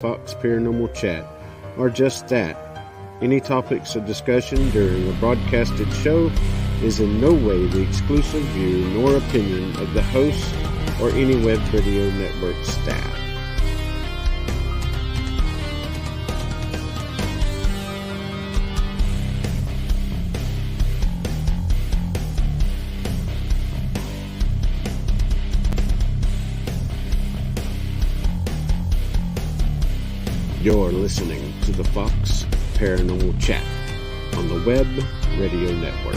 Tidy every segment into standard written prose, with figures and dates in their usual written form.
Fox Paranormal Chat are just that. Any topics of discussion during a broadcasted show is in no way the exclusive view nor opinion of the host or any Web Radio Network staff. You're listening to the Fox Paranormal Chat on the Web Radio Network.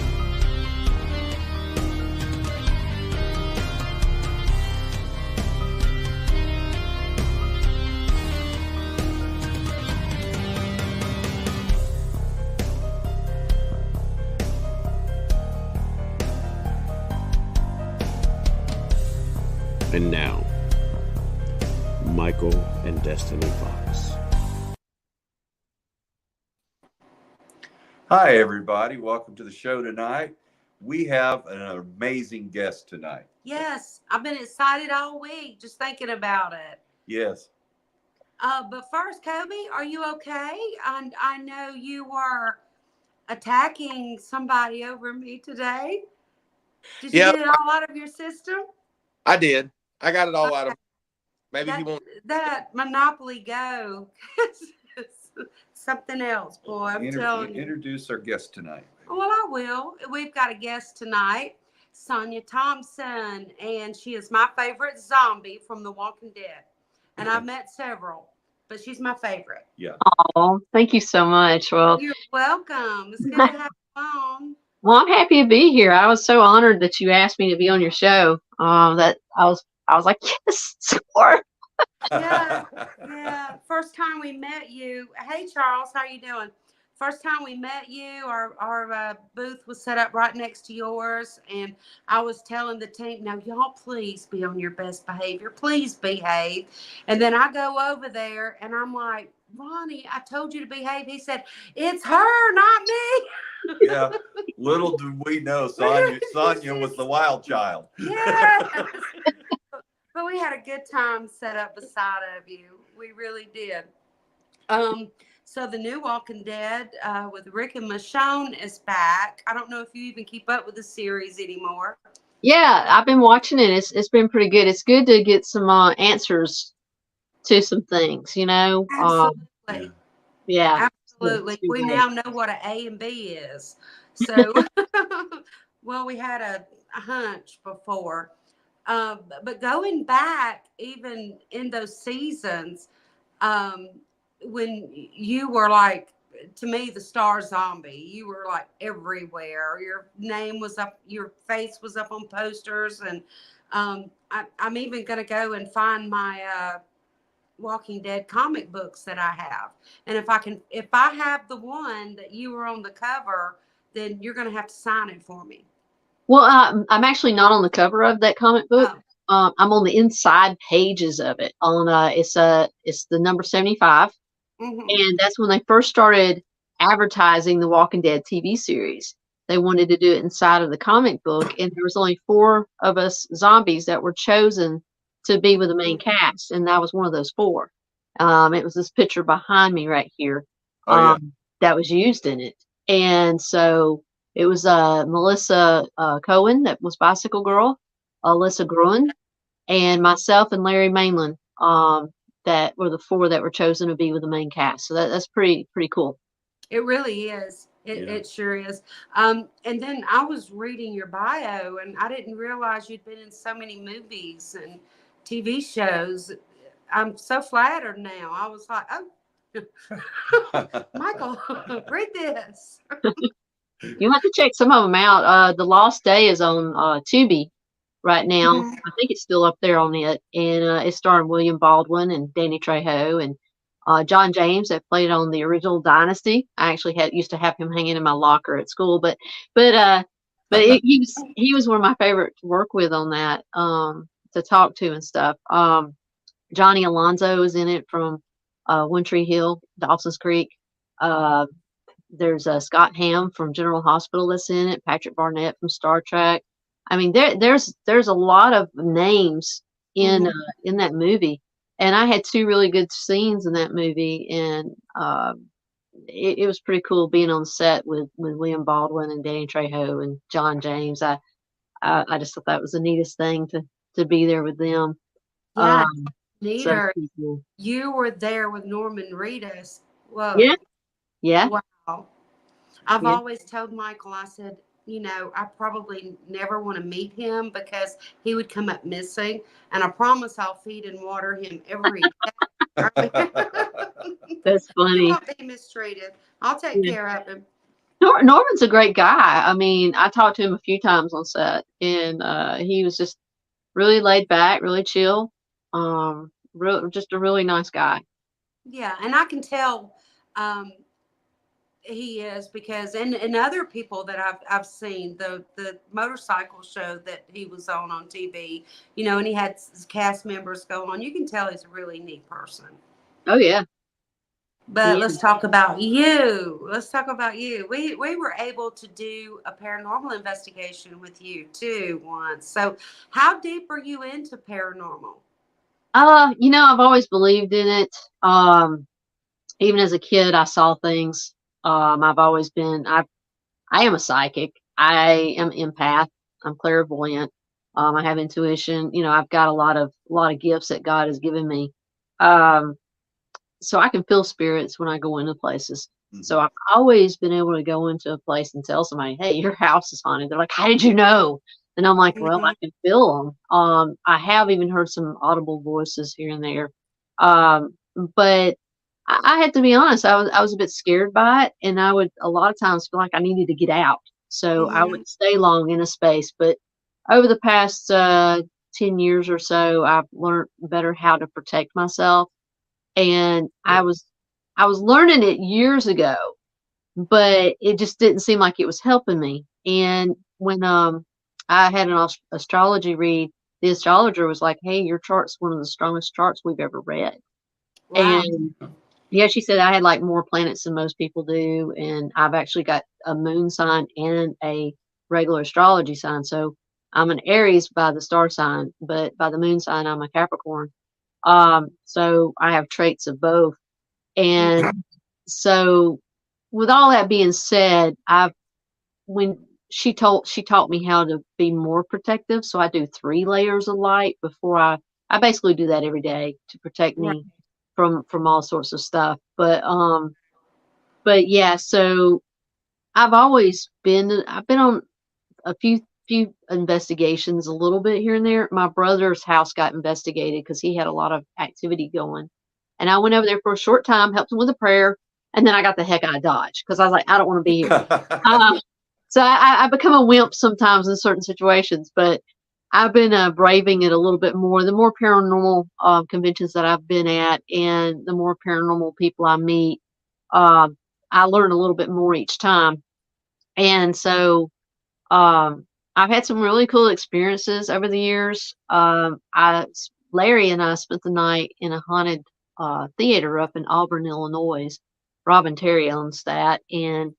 And now, Michael and Destiny Fox. Hi, everybody. Welcome to the show tonight. We have an amazing guest tonight. Yes, I've been excited all week just thinking about it. Yes. But first, Kobe, are you okay? I know you were attacking somebody over me today. Did you get it all out of your system? I did. I got it all out of. Maybe he won't. That Monopoly Go. Something else, boy. I'm telling you. Introduce our guest tonight. Well, I will. We've got a guest tonight, Sonia Thompson, and she is my favorite zombie from The Walking Dead. And I've met several, but she's my favorite. Yeah. Oh, thank you so much. Well, you're welcome. It's good to have you on. Well, I'm happy to be here. I was so honored that you asked me to be on your show. That I was like, yes, score. Yeah. First time we met you. Hey, Charles, how you doing? First time we met you, our booth was set up right next to yours, and I was telling the team, now y'all please be on your best behavior. Please behave. And then I go over there, and I'm like, Ronnie, I told you to behave. He said, it's her, not me. Yeah. Little do we know, Sonia was the wild child. Yeah. But we had a good time set up beside of you. We really did. So the new Walking Dead with Rick and Michonne is back. I don't know if you even keep up with the series anymore. Yeah, I've been watching it. It's been pretty good. It's good to get some answers to some things, you know. Absolutely. Yeah. Absolutely. We now know what an A and B is. So, well, we had a hunch before. But going back, even in those seasons, when you were like, to me, the star zombie, you were like everywhere. Your name was up, your face was up on posters. And I'm even going to go and find my Walking Dead comic books that I have. And if I have the one that you were on the cover, then you're going to have to sign it for me. Well, I'm actually not on the cover of that comic book. Oh. I'm on the inside pages of it. It's the number 75, and that's when they first started advertising the Walking Dead TV series. They wanted to do it inside of the comic book, and there was only 4 of us zombies that were chosen to be with the main cast, and that was one of those 4. It was this picture behind me right here that was used in it, and so. It was Melissa Cohen, that was Bicycle Girl, Alyssa Gruen, and myself and Larry Mainland, that were the 4 that were chosen to be with the main cast. So that's pretty cool. It really is. It sure is. And then I was reading your bio, and I didn't realize you'd been in so many movies and TV shows. I'm so flattered now. I was like, oh, Michael, read this. You have to check some of them out. The Lost Day is on Tubi right now. I think it's still up there on it. And it's starring William Baldwin and Danny Trejo and John James that played on the original Dynasty. I actually used to have him hanging in my locker at school. But he was one of my favorite to work with on that, to talk to and stuff. Johnny Alonso is in it from One Tree Hill, Dawson's Creek. There's Scott Hamm from General Hospital that's in it. Patrick Barnett from Star Trek. I mean, there's a lot of names in that movie, And I had two really good scenes in that movie, and it was pretty cool being on set with William Baldwin and Danny Trejo and John James. I just thought that was the neatest thing to be there with them. Yeah, So neater. cool. You were there with Norman Reedus. Whoa. Yeah. Yeah. Wow. I've Yeah. always told Michael, I said, I probably never want to meet him because he would come up missing. And I promise I'll feed and water him every day. That's funny. He won't be mistreated. I'll take care of him. Norman's a great guy. I mean, I talked to him a few times on set, and he was just really laid back, really chill. Just a really nice guy. Yeah, and I can tell he is because and other people that I've seen the motorcycle show that he was on TV, and he had cast members go on. You can tell he's a really neat person. Oh yeah. But let's talk about you. We were able to do a paranormal investigation with you too once. So how deep are you into paranormal? I've always believed in it. Even as a kid, I saw things. I've always been, I am a psychic. I am empath. I'm clairvoyant. I have intuition. I've got a lot of gifts that God has given me. So I can feel spirits when I go into places. Mm-hmm. So I've always been able to go into a place and tell somebody, hey, your house is haunted. They're like, how did you know? And I'm like, well, I can feel them. I have even heard some audible voices here and there. But I had to be honest, I was a bit scared by it, and I would a lot of times feel like I needed to get out. So I wouldn't stay long in a space. But over the past 10 years or so, I've learned better how to protect myself. And I was learning it years ago, but it just didn't seem like it was helping me. And when I had an astrology read, the astrologer was like, hey, your chart's one of the strongest charts we've ever read. Wow. And yeah, she said I had like more planets than most people do. And I've actually got a moon sign and a regular astrology sign. So I'm an Aries by the star sign, but by the moon sign, I'm a Capricorn. So I have traits of both. And so with all that being said, when she taught me how to be more protective. So I do 3 layers of light before I basically do that every day to protect me from all sorts of stuff. But yeah, so I've been on a few investigations, a little bit here and there. My brother's house got investigated because he had a lot of activity going, and I went over there for a short time, helped him with a prayer, and then I got the heck out of Dodge because I was like, I don't want to be here. So I become a wimp sometimes in certain situations, but I've been braving it a little bit more. The more paranormal conventions that I've been at, and the more paranormal people I meet, I learn a little bit more each time. And so I've had some really cool experiences over the years. Larry and I spent the night in a haunted theater up in Auburn, Illinois. Robin Terry owns that, and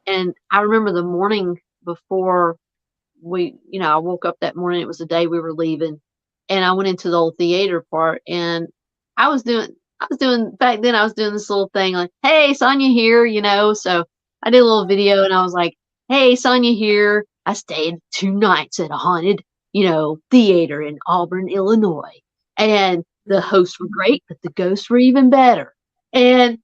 I remember the morning before I woke up that morning. It was the day we were leaving, and I went into the old theater part, and I was doing back then. I was doing this little thing like, "Hey, Sonia here," So I did a little video, and I was like, "Hey, Sonia here. I stayed 2 nights at a haunted, theater in Auburn, Illinois, and the hosts were great, but the ghosts were even better." And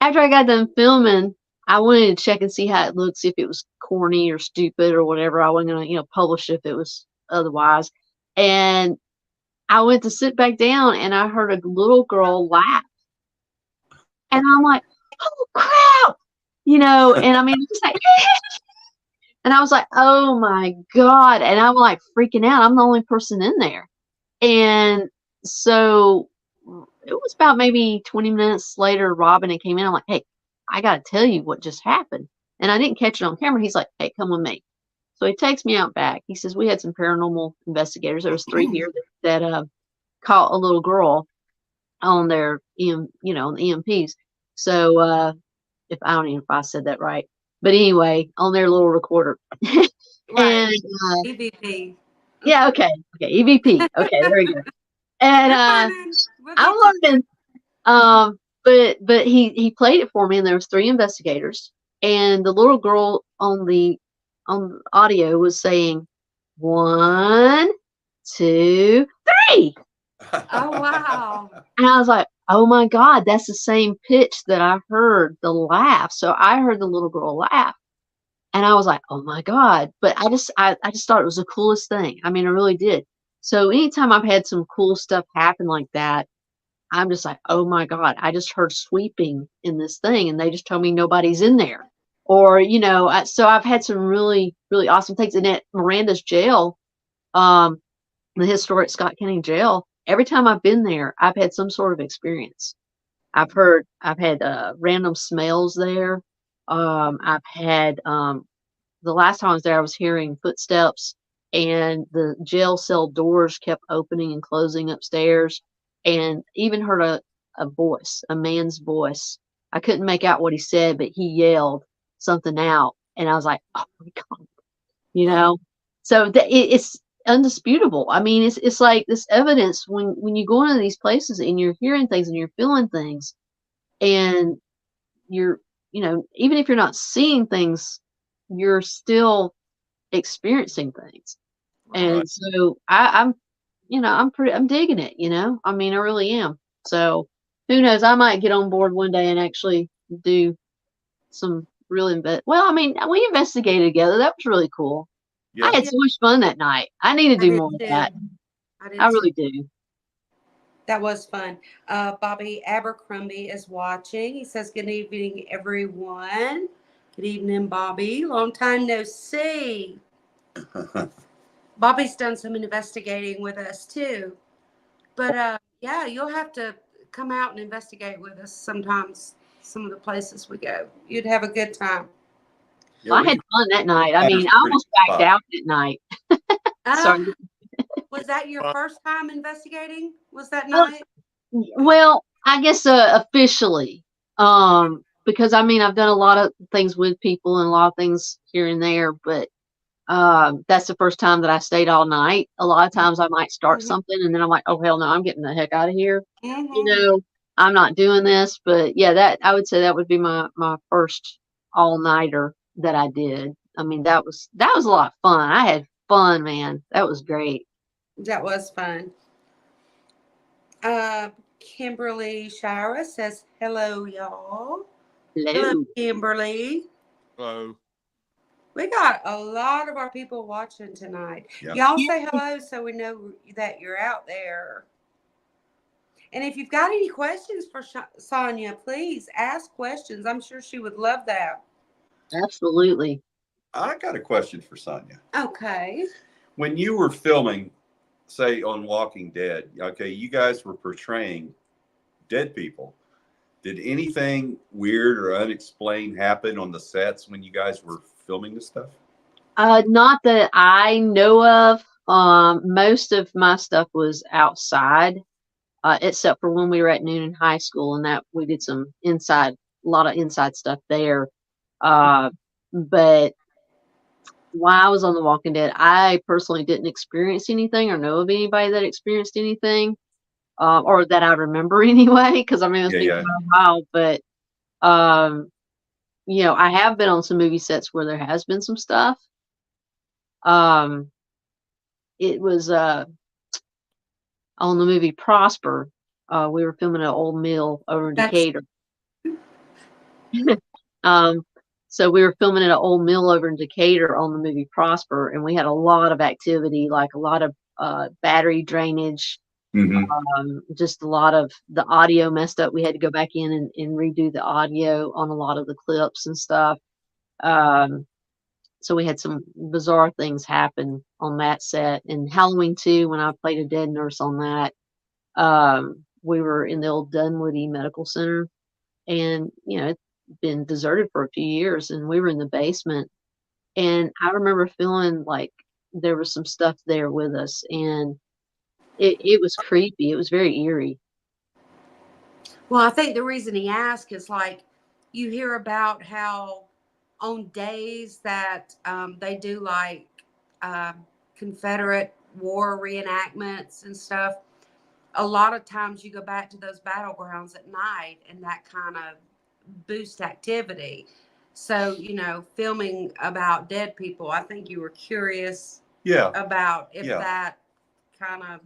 after I got done filming, I wanted to check and see how it looks, if it was corny or stupid or whatever. I wasn't going to, publish if it was otherwise. And I went to sit back down, and I heard a little girl laugh. And I'm like, oh, crap! And I mean, it's like, and I was like, oh my God. And I'm like freaking out. I'm the only person in there. And so it was about maybe 20 minutes later, Robin came in. I'm like, hey, I got to tell you what just happened. And I didn't catch it on camera. He's like, hey, come with me. So he takes me out back. He says, we had some paranormal investigators. There was 3 here that caught a little girl on their, on the EMPs. So if I don't even know if I said that right. But anyway, on their little recorder. And EVP. Yeah, okay. EVP. Okay, there you go. And We'll I'm get you. learning. But he played it for me, and there was 3 investigators, and the little girl on the audio was saying 1, 2, 3. Oh, wow. And I was like, oh my God, that's the same pitch that I heard the laugh. So I heard the little girl laugh. And I was like, oh my God. But I just thought it was the coolest thing. I mean, I really did. So anytime I've had some cool stuff happen like that, I'm just like, oh my God, I just heard sweeping in this thing, and they just told me nobody's in there. Or, so I've had some really, really awesome things. And at Miranda's jail, the historic Scott County Jail, every time I've been there, I've had some sort of experience. I've had random smells there. I've had, the last time I was there, I was hearing footsteps, and the jail cell doors kept opening and closing upstairs, and even heard a voice, a man's voice. I couldn't make out what he said, but he yelled something out, and I was like, oh my God, So it's undisputable. I mean, it's like this evidence when you go into these places and you're hearing things and you're feeling things, and you're, even if you're not seeing things, you're still experiencing things. Right. And so I'm digging it, I mean, I really am. So who knows, I might get on board one day and actually do some real well, I mean, we investigated together. That was really cool. Yeah. I had so much fun that night. I need to do more of that. I really do. That was fun. Bobby Abercrombie is watching. He says, good evening, everyone. Good evening, Bobby. Long time no see. Bobby's done some investigating with us, too. But, yeah, you'll have to come out and investigate with us sometimes, some of the places we go. You'd have a good time. Yeah, I had fun that night. I mean, I almost backed out that night. Sorry. Was that your first time investigating? Was that night? Well, I guess officially, because I mean, I've done a lot of things with people and a lot of things here and there, but that's the first time that I stayed all night. A lot of times I might start something and then I'm like, oh hell no, I'm getting the heck out of here. I'm not doing this. But yeah, that I would say that would be my first all-nighter that I did. I mean, that was a lot of fun. I had fun, man. That was great. That was fun. Kimberly Shira says, hello, y'all. Hello, Kimberly. Hello. We got a lot of our people watching tonight. Yep. Y'all say hello so we know that you're out there. And if you've got any questions for Sonia, please ask questions. I'm sure she would love that. Absolutely. I got a question for Sonia. Okay. When you were filming, say, on Walking Dead, okay, you guys were portraying dead people. Did anything weird or unexplained happen on the sets when you guys were filming this stuff? Not that I know of. Most of my stuff was outside, except for when we were at Noonan High School, and that we did a lot of inside stuff there. But while I was on The Walking Dead, I personally didn't experience anything or know of anybody that experienced anything, or that I remember anyway, because I mean, it's been a while, but I have been on some movie sets where there has been some stuff. It was on the movie Prosper. We were filming an old mill over in Decatur. So we were filming at an old mill over in Decatur on the movie Prosper, and we had a lot of activity, like a lot of battery drainage, just a lot of the audio messed up. We had to go back in and redo the audio on a lot of the clips and stuff. So we had some bizarre things happen on that set. And Halloween 2, when I played a dead nurse on that, we were in the old Dunwoody Medical Center, and it's been deserted for a few years, and we were in the basement, and I remember feeling like there was some stuff there with us, and it was creepy. It was very eerie. Well, I think the reason he asked is, like, you hear about how on days that they do like Confederate war reenactments and stuff, a lot of times you go back to those battlegrounds at night, and that kind of boosts activity. So, filming about dead people, I think you were curious about if that kind of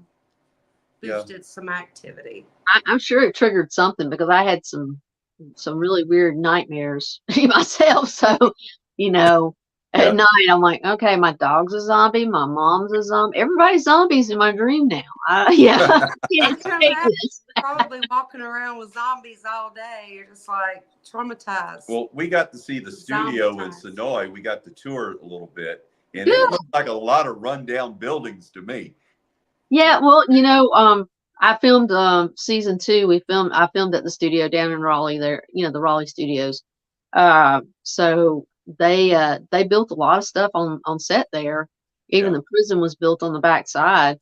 boosted some activity. I'm sure it triggered something, because I had some really weird nightmares myself. So, at night I'm like, okay, my dog's a zombie, my mom's a zombie, everybody's zombies in my dream now. I can't escape this. Probably walking around with zombies all day. You're just like traumatized. Well, we got to see the studio in Sonoy. We got to tour a little bit, and it looked like a lot of rundown buildings to me. Yeah, well, I filmed season 2. I filmed at the studio down in Raleigh there, the Raleigh studios. So they built a lot of stuff on set there. Even the prison was built on the back side.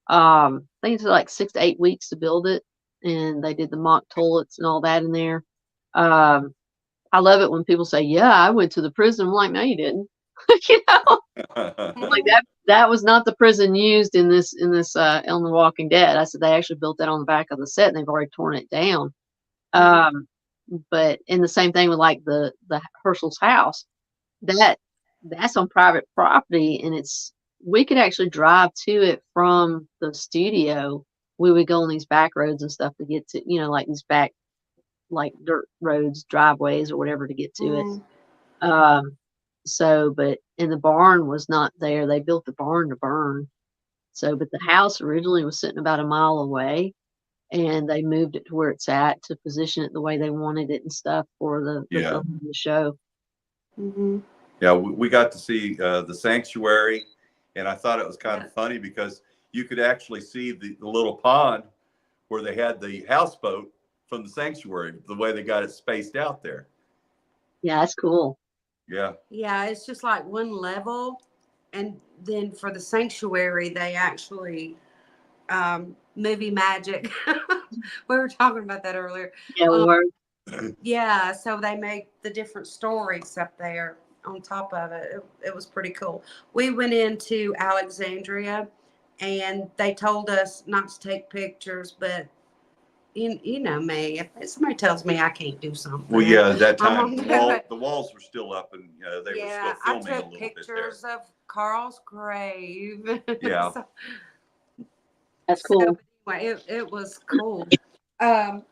I think it took like 6 to 8 weeks to build it, and they did the mock toilets and all that in there. I love it when people say, "Yeah, I went to the prison." I'm like, "No, you didn't." Like that was not the prison used in this on The Walking Dead. I said they actually built that on the back of the set, and they've already torn it down. But in the same thing with like the Herschel's house, that's on private property, and we could actually drive to it from the studio. We would go on these back roads and stuff to get to, like these back, like dirt roads, driveways or whatever to get to it. But the barn was not there. They built the barn to burn. So, but the house originally was sitting about a mile away, and they moved it to where it's at to position it the way they wanted it and stuff for the show. Mm-hmm. Yeah, we got to see the sanctuary, and I thought it was kind of funny because you could actually see the little pond where they had the houseboat from the sanctuary, the way they got it spaced out there. Yeah, that's cool. Yeah. Yeah, it's just like one level, and then for the sanctuary, they actually movie magic. We were talking about that earlier. Yeah, we were. Yeah, so they make the different stories up there on top of it. It was pretty cool. We went into Alexandria, and they told us not to take pictures, but you know me. If somebody tells me I can't do something, well, yeah, at that time the walls were still up, and they were still filming I a little took bit pictures there. of Carl's grave. Yeah, that's cool. So anyway, it was cool.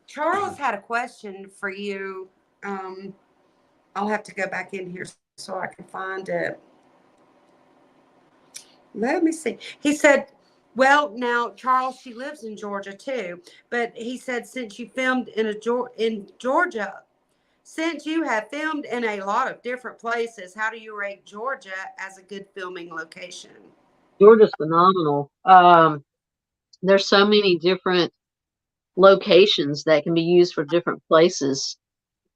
Charles had a question for you. I'll have to go back in here so I can find it. Let me see. He said, well, now, Charles, she lives in Georgia too, but he said since you filmed in Georgia, since you have filmed in a lot of different places, how do you rate Georgia as a good filming location? Georgia's phenomenal. There's so many different locations that can be used for different places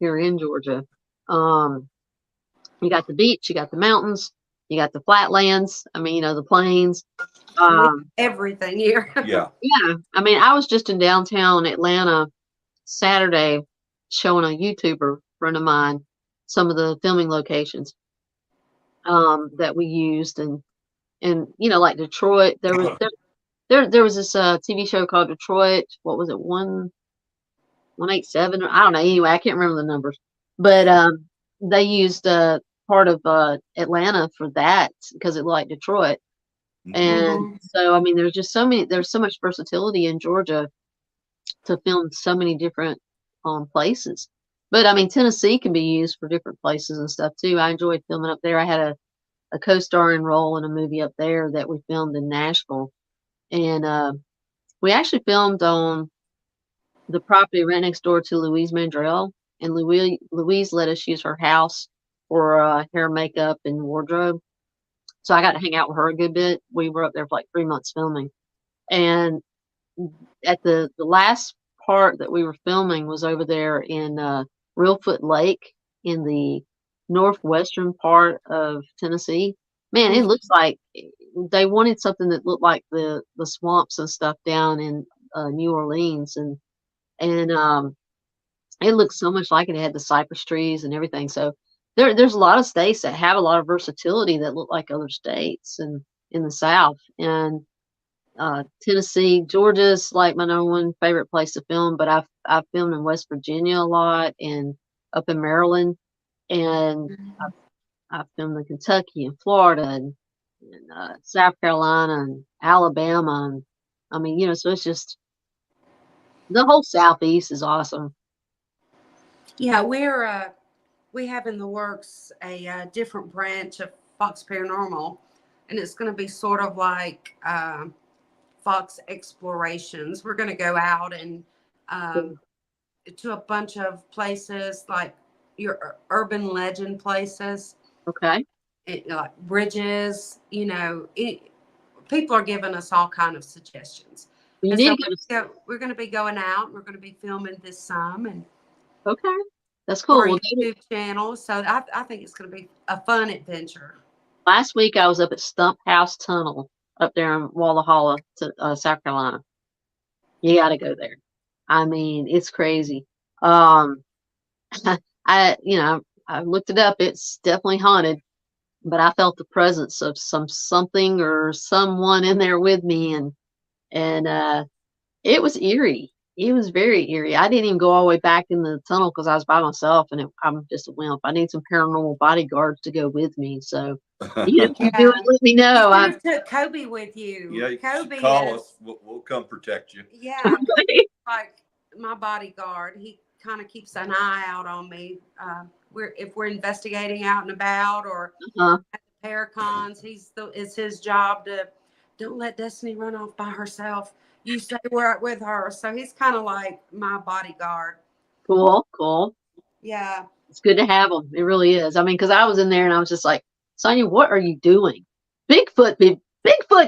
here in Georgia. You got the beach, you got the mountains, you got the flatlands. I mean, the plains. Everything here. Yeah. Yeah. I mean, I was just in downtown Atlanta Saturday showing a YouTuber friend of mine some of the filming locations that we used, and like Detroit. There was this TV show called Detroit. What was it? 187? I don't know. Anyway, I can't remember the numbers, but they used part of Atlanta for that because it looked like Detroit. And so, I mean, there's so much versatility in Georgia to film so many different places. But I mean, Tennessee can be used for different places and stuff too. I enjoyed filming up there. I had a co-starring role in a movie up there that we filmed in Nashville. And we actually filmed on the property right next door to Louise Mandrell. And Louise let us use her house for hair, makeup, and wardrobe. So I got to hang out with her a good bit. We were up there for like 3 months filming. And at the last part that we were filming was over there in Reelfoot Lake in the northwestern part of Tennessee. Man, it looks like they wanted something that looked like the swamps and stuff down in New Orleans. And it looks so much like it. It had the cypress trees and everything. So there's a lot of states that have a lot of versatility that look like other states and in the South. And Tennessee. Georgia's like my number one favorite place to film, but I've filmed in West Virginia a lot and up in Maryland, and I've filmed in Kentucky and Florida and South Carolina and Alabama, and I mean, so it's just the whole Southeast is awesome. Yeah, we have in the works a different branch of Fox Paranormal, and it's going to be sort of like Fox Explorations. We're going to go out and to a bunch of places like your urban legend places. Okay. Like bridges, people are giving us all kind of suggestions. You and need so we're going to be going out. We're going to be filming this some and okay, that's cool. for a YouTube channel. So I think it's going to be a fun adventure. Last week I was up at Stump House Tunnel up there in Walla Halla, South Carolina. You got to go there. I mean, it's crazy. I looked it up. It's definitely haunted, but I felt the presence of something or someone in there with me, and it was eerie. It was very eerie. I didn't even go all the way back in the tunnel because I was by myself, and I'm just a wimp. I need some paranormal bodyguards to go with me. So, if you do it, let me know. I took Kobe with you. Yeah, Kobe call us. We'll come protect you. Yeah, like my bodyguard. He kind of keeps an eye out on me. If we're investigating out and about or at the Paracons, it's his job to don't let Destiny run off by herself. You stay with her. So he's kind of like my bodyguard. Cool. Yeah. It's good to have them. It really is. I mean, because I was in there and I was just like, Sonia, what are you doing? Bigfoot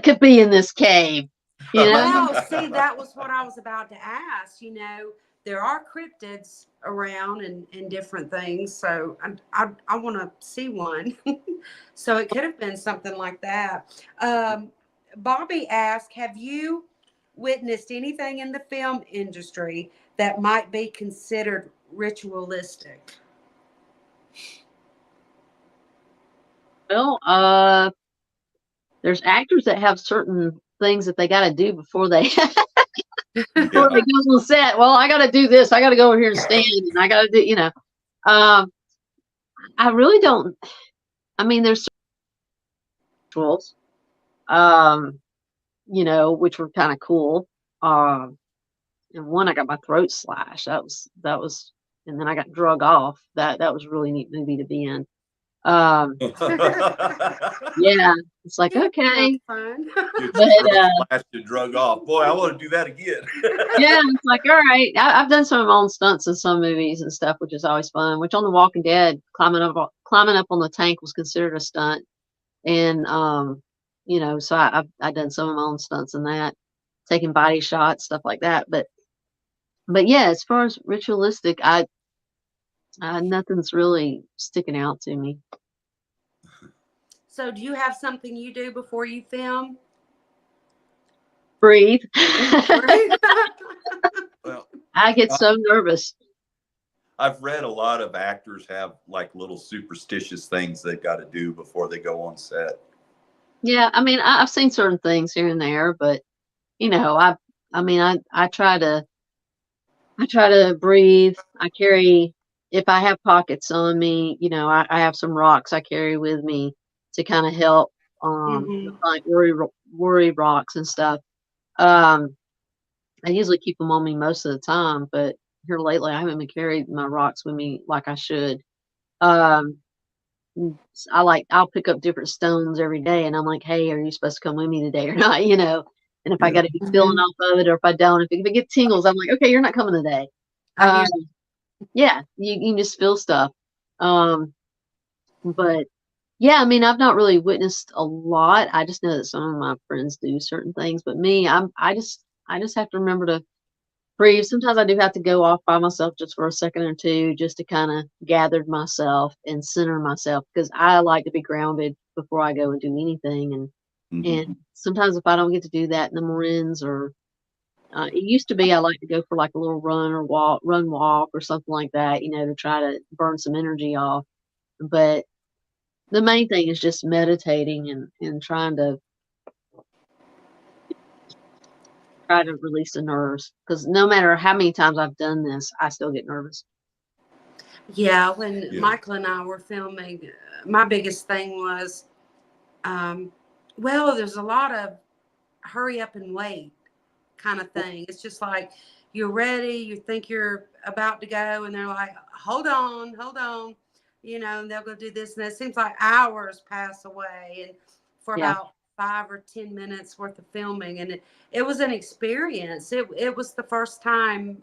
could be in this cave. Well, see, that was what I was about to ask. There are cryptids around and different things. So I want to see one. So it could have been something like that. Bobby asked, have you witnessed anything in the film industry that might be considered ritualistic? Well, there's actors that have certain things that they got to do before they go on set. Well, I got to do this. I got to go over here and stand, and I got to do, I really don't. I mean, there's rituals, which were kind of cool. And one, I got my throat slashed. That was, and then I got drug off. That was a really neat movie to be in. Yeah, it's like, okay. But drug off. Boy, I want to do that again. Yeah, it's like, all right. I've done some of my own stunts in some movies and stuff, which is always fun. Which on The Walking Dead, climbing up on the tank was considered a stunt, and so I've done some of my own stunts in that, taking body shots, stuff like that. But yeah, as far as ritualistic, nothing's really sticking out to me. So do you have something you do before you film? Breathe. Well, I get so nervous. I've read a lot of actors have like little superstitious things they got to do before they go on set. Yeah, I mean, I've seen certain things here and there, but I try to breathe. I carry, if I have pockets on me, I have some rocks I carry with me to kind of help, like worry rocks and stuff. I usually keep them on me most of the time, but here lately I haven't been carrying my rocks with me like I should. I'll pick up different stones every day, and I'm like, hey, are you supposed to come with me today or not? And if I got to be feeling off of it, or if I don't, if it gets tingles, I'm like, okay, you're not coming today. Yeah, you can just feel stuff. But yeah, I mean, I've not really witnessed a lot. I just know that some of my friends do certain things, but me, I just have to remember to breathe. Sometimes I do have to go off by myself just for a second or two, just to kind of gather myself and center myself, because I like to be grounded before I go and do anything. And sometimes if I don't get to do that in the mornings, or it used to be I like to go for like a little run walk or something like that, to try to burn some energy off. But the main thing is just meditating and trying to try to release the nerves, because no matter how many times I've done this, I still get nervous. Yeah, when Michael and I were filming, my biggest thing was, well, there's a lot of hurry up and wait kind of thing. It's just like you're ready, you think you're about to go, and they're like, hold on, and they'll go do this. And it seems like hours pass away and for about 5 or 10 minutes worth of filming. And it was an experience. It was the first time.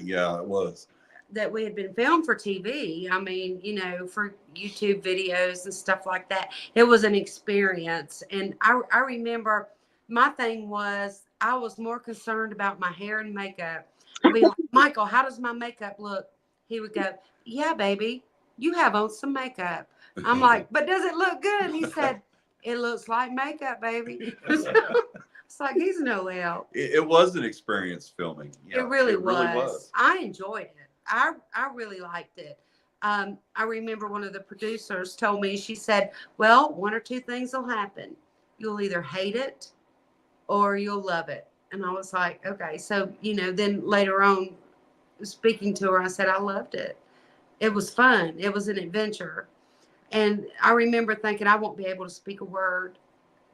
Yeah, it was. That we had been filmed for TV. I mean, for YouTube videos and stuff like that. It was an experience. And I remember my thing was I was more concerned about my hair and makeup. I'd be like, Michael, how does my makeup look? He would go, yeah, baby, you have on some makeup. I'm like, but does it look good? He said, it looks like makeup, baby. It's like he's no help. It was an experience filming. Yeah, it really was. I enjoyed it. I really liked it. I remember one of the producers told me, she said, well, one or two things will happen. You'll either hate it or you'll love it. And I was like, okay. So, then later on, speaking to her, I said, I loved it. It was fun. It was an adventure. And I remember thinking, I won't be able to speak a word.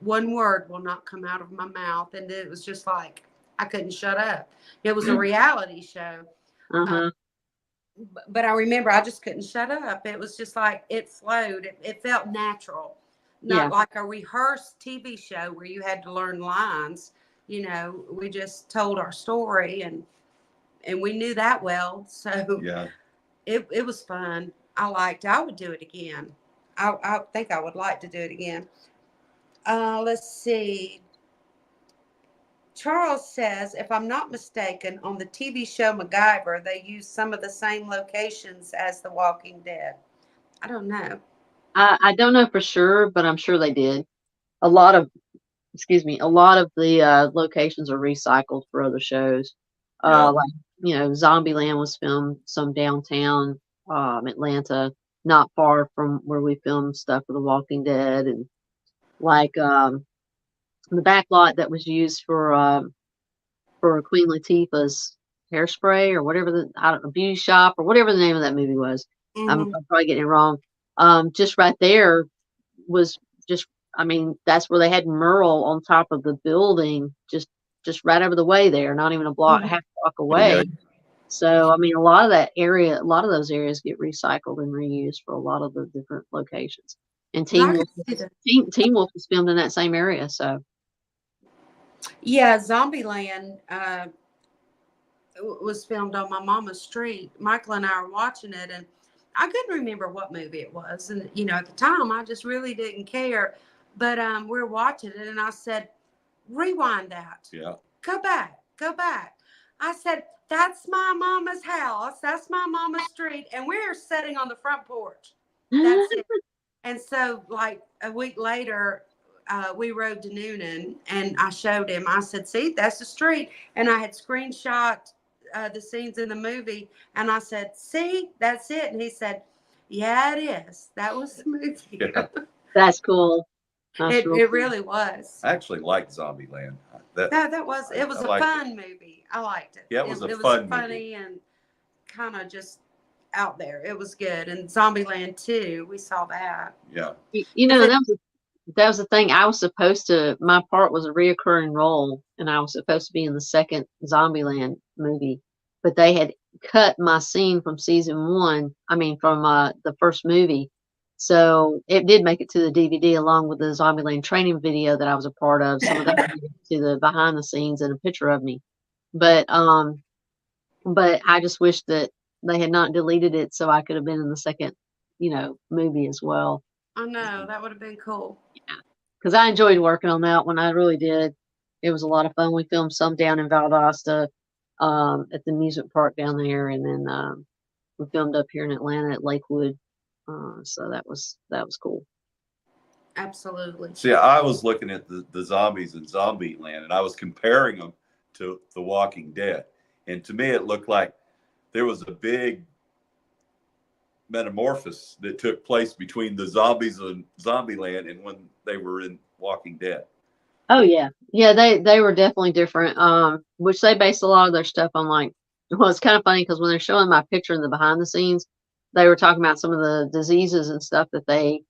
One word will not come out of my mouth. And it was just like, I couldn't shut up. It was a reality show. But I remember I just couldn't shut up. It was just like it flowed. It felt natural, not like a rehearsed TV show where you had to learn lines. We just told our story and we knew that well. So it was fun. I liked it. I would do it again. I think I would like to do it again. Let's see. Charles says, if I'm not mistaken, on the TV show MacGyver, they use some of the same locations as The Walking Dead. I don't know. I don't know for sure, but I'm sure they did. A lot of the locations are recycled for other shows. Like, Zombieland was filmed some downtown Atlanta, not far from where we filmed stuff for The Walking Dead, and like the back lot that was used for Queen Latifah's Hairspray or whatever beauty shop or whatever the name of that movie was. I'm probably getting it wrong. Just right there was that's where they had Merle on top of the building, just right over the way there, not even half a block away. So, a lot of those areas get recycled and reused for a lot of the different locations. And Teen Wolf was filmed in that same area, so. Yeah, Zombieland was filmed on my mama's street. Michael and I were watching it, and I couldn't remember what movie it was. And, at the time, I just really didn't care. But we were watching it, and I said, rewind that. Yeah. Go back. I said, that's my mama's house. That's my mama's street. And we're sitting on the front porch. That's it. And so, like, a week later, we rode to Noonan, and I showed him. I said, see, that's the street. And I had screenshot the scenes in the movie. And I said, see, that's it. And he said, yeah, it is. That was the movie. Yeah. That's cool. It really was. I actually liked Zombieland. It was a fun movie. I liked it. Yeah, it was fun funny movie. And kind of just out there. It was good. And Zombieland 2, we saw that. Yeah. That was the thing. My part was a reoccurring role, and I was supposed to be in the second Zombieland movie, but they had cut my scene from season 1. From the first movie. So it did make it to the DVD along with the Zombieland training video that I was a part of. Some of that to the behind the scenes and a picture of me. But I just wish that they had not deleted it so I could have been in the second, movie as well. I know, that would have been cool. Yeah. Because I enjoyed working on that one. I really did. It was a lot of fun. We filmed some down in Valdosta, at the amusement park down there, and then we filmed up here in Atlanta at Lakewood. So that was cool. Absolutely. See, I was looking at the zombies in Zombieland, and I was comparing them to The Walking Dead. And to me, it looked like there was a big metamorphosis that took place between the zombies in Zombieland and when they were in Walking Dead. Oh yeah. Yeah, they were definitely different. Which they based a lot of their stuff on, like, well, it's kind of funny because when they're showing my picture in the behind the scenes, they were talking about some of the diseases and stuff that they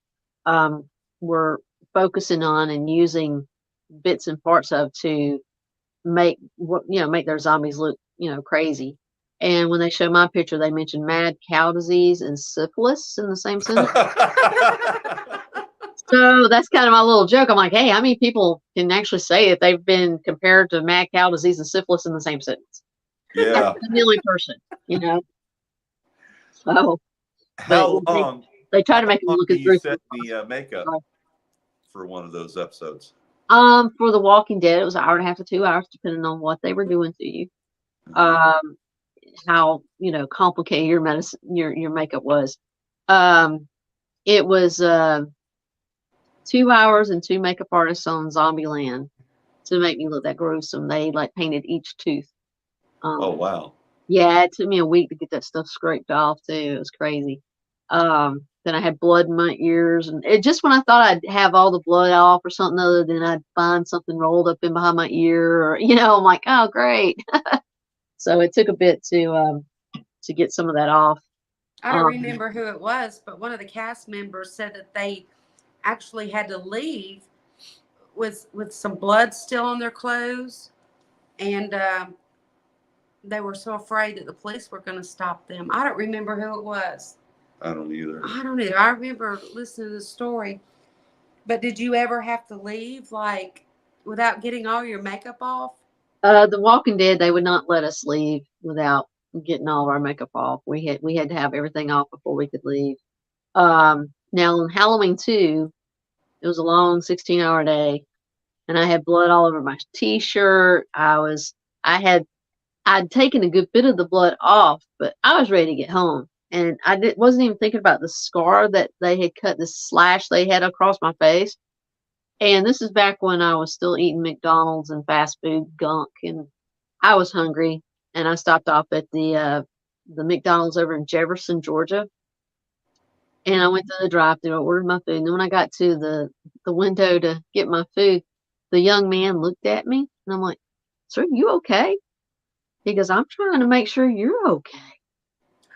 um were focusing on and using bits and parts of to make make their zombies look, crazy. And when they show my picture, they mentioned mad cow disease and syphilis in the same sentence. So that's kind of my little joke. I'm like, hey, how many people can actually say that they've been compared to mad cow disease and syphilis in the same sentence? Yeah. I'm the only person, So, but How long? they try to make them look Do as you gruesome. set the makeup for one of those episodes? For The Walking Dead, it was an hour and a half to 2 hours, depending on what they were doing to you. How complicated your medicine, your makeup was. It was 2 hours and two makeup artists on Zombieland to make me look that gruesome. They like painted each tooth. Oh wow. Yeah, it took me a week to get that stuff scraped off too. It was crazy. Then I had blood in my ears, and it just when I thought I'd have all the blood off or something other, then I'd find something rolled up in behind my ear, or I'm like, oh great. So it took a bit to get some of that off. I don't remember who it was, but one of the cast members said that they actually had to leave with some blood still on their clothes, and they were so afraid that the police were going to stop them. I don't remember who it was. I don't either. I remember listening to the story. But did you ever have to leave, like, without getting all your makeup off? The Walking Dead, they would not let us leave without getting all of our makeup off. We had to have everything off before we could leave. Now on Halloween 2, it was a long 16-hour day, and I had blood all over my t-shirt. I'd taken a good bit of the blood off, but I was ready to get home. And wasn't even thinking about the scar that they had cut, the slash they had across my face. And this is back when I was still eating McDonald's and fast food gunk, and I was hungry. And I stopped off at the McDonald's over in Jefferson, Georgia. And I went to the drive-thru, I ordered my food. And then when I got to the window to get my food, the young man looked at me, and I'm like, "Sir, you okay?" He goes, "I'm trying to make sure you're okay."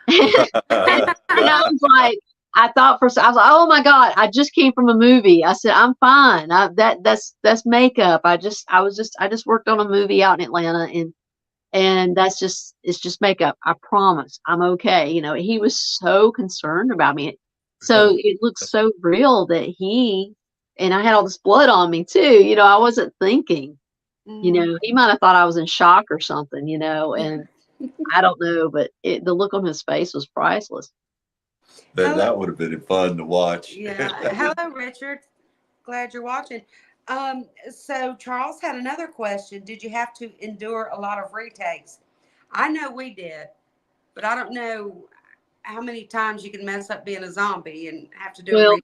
And I was like, I was like, oh my God, I just came from a movie. I said, I'm fine. That's makeup. I just worked on a movie out in Atlanta, and it's just makeup. I promise I'm okay. He was so concerned about me. So it looked so real that and I had all this blood on me too. I wasn't thinking, he might have thought I was in shock or something, and I don't know, but the look on his face was priceless. That would have been fun to watch. Yeah. Hello, Richard. Glad you're watching. So Charles had another question. Did you have to endure a lot of retakes? I know we did, but I don't know how many times you can mess up being a zombie and have to do a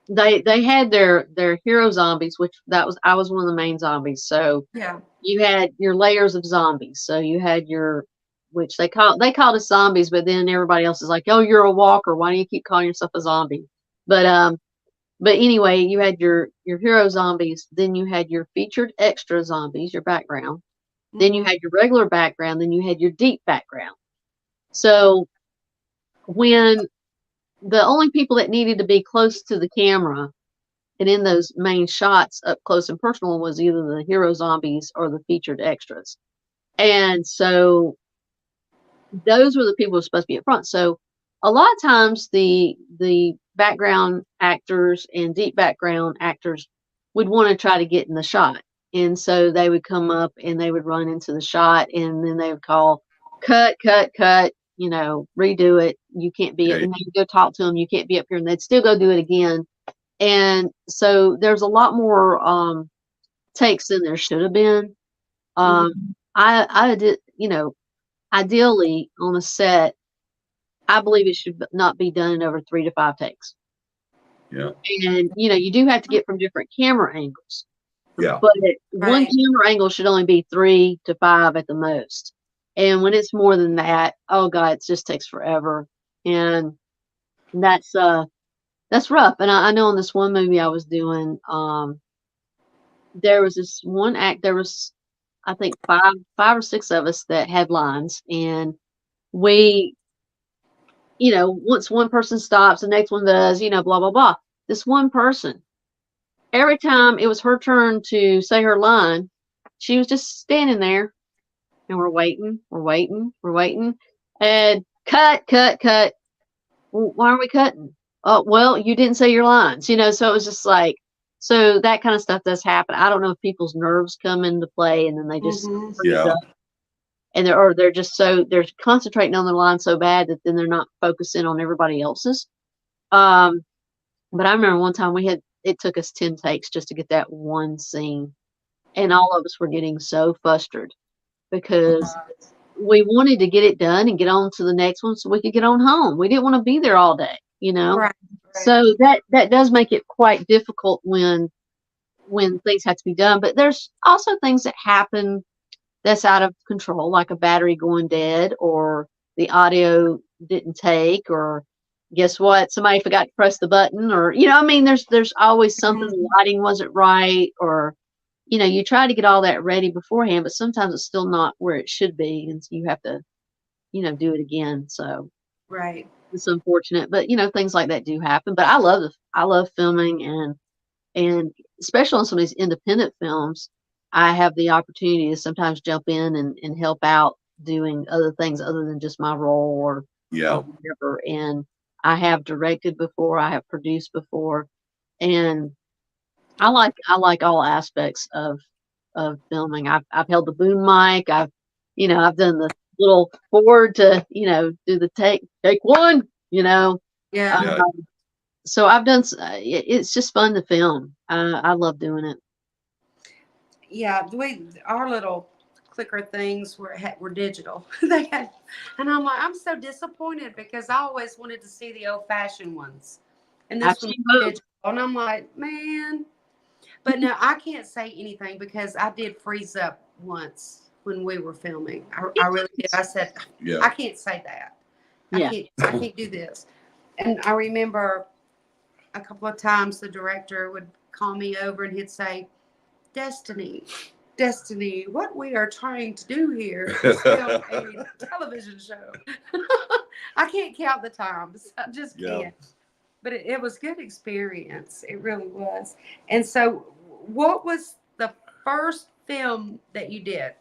retake. They had their hero zombies, which I was one of the main zombies. So yeah, you had your layers of zombies. So you had which they called us zombies, but then everybody else is like, oh, you're a walker. Why do you keep calling yourself a zombie? But anyway, you had your hero zombies. Then you had your featured extra zombies, your background. Mm-hmm. Then you had your regular background. Then you had your deep background. So when the only people that needed to be close to the camera and in those main shots up close and personal was either the hero zombies or the featured extras. And so those were the people who were supposed to be up front. So a lot of times the background actors and deep background actors would want to try to get in the shot. And so they would come up and they would run into the shot, and then they would call, cut, redo it. You can't be it. And they'd go talk to them. You can't be up here. And they'd still go do it again. And so there's a lot more takes than there should have been. I did, ideally on a set, I believe it should not be done in over 3 to 5 takes. Yeah. And, you do have to get from different camera angles. Yeah. But one camera angle should only be 3 to 5 at the most. And when it's more than that, oh God, it just takes forever. And that's rough. And I know in this one movie I was doing, there was this one act. There was, I think, five or six of us that had lines, and we, once one person stops, the next one does, blah blah blah. This one person, every time it was her turn to say her line, she was just standing there, and we're waiting, and cut, cut, cut. Well, why are we cutting? Oh, well, you didn't say your lines, so it was just like, so that kind of stuff does happen. I don't know if people's nerves come into play and then they just freeze Yeah. up, and they're concentrating on their line so bad that then they're not focusing on everybody else's. But I remember one time it took us 10 takes just to get that one scene, and all of us were getting so frustrated because we wanted to get it done and get on to the next one so we could get on home. We didn't want to be there all day, Right. So that does make it quite difficult when things have to be done. But there's also things that happen that's out of control, like a battery going dead, or the audio didn't take, or guess what? Somebody forgot to press the button, or there's always something. The lighting wasn't right, or you try to get all that ready beforehand, but sometimes it's still not where it should be, and so you have to do it again. So Right. it's unfortunate, but things like that do happen. But I love filming, and especially on some of these independent films, I have the opportunity to sometimes jump in and help out doing other things other than just my role or whatever. And I have directed before, I have produced before, and I like all aspects of filming. I've held the boom mic. I've done the little board to do the take one. Yeah. So I've done. It's just fun to film. I love doing it. Yeah. Our little clicker things were digital. They had, and I'm like, I'm so disappointed because I always wanted to see the old fashioned ones, and this one was digital, and I'm like, man. But no, I can't say anything because I did freeze up once when we were filming. I really did. I said, I can't say that. I can't do this. And I remember a couple of times the director would call me over and he'd say, Destiny, what we are trying to do here is film a television show. I can't count the times. I just can't. But it was good experience. It really was. And so what was the first film that you did?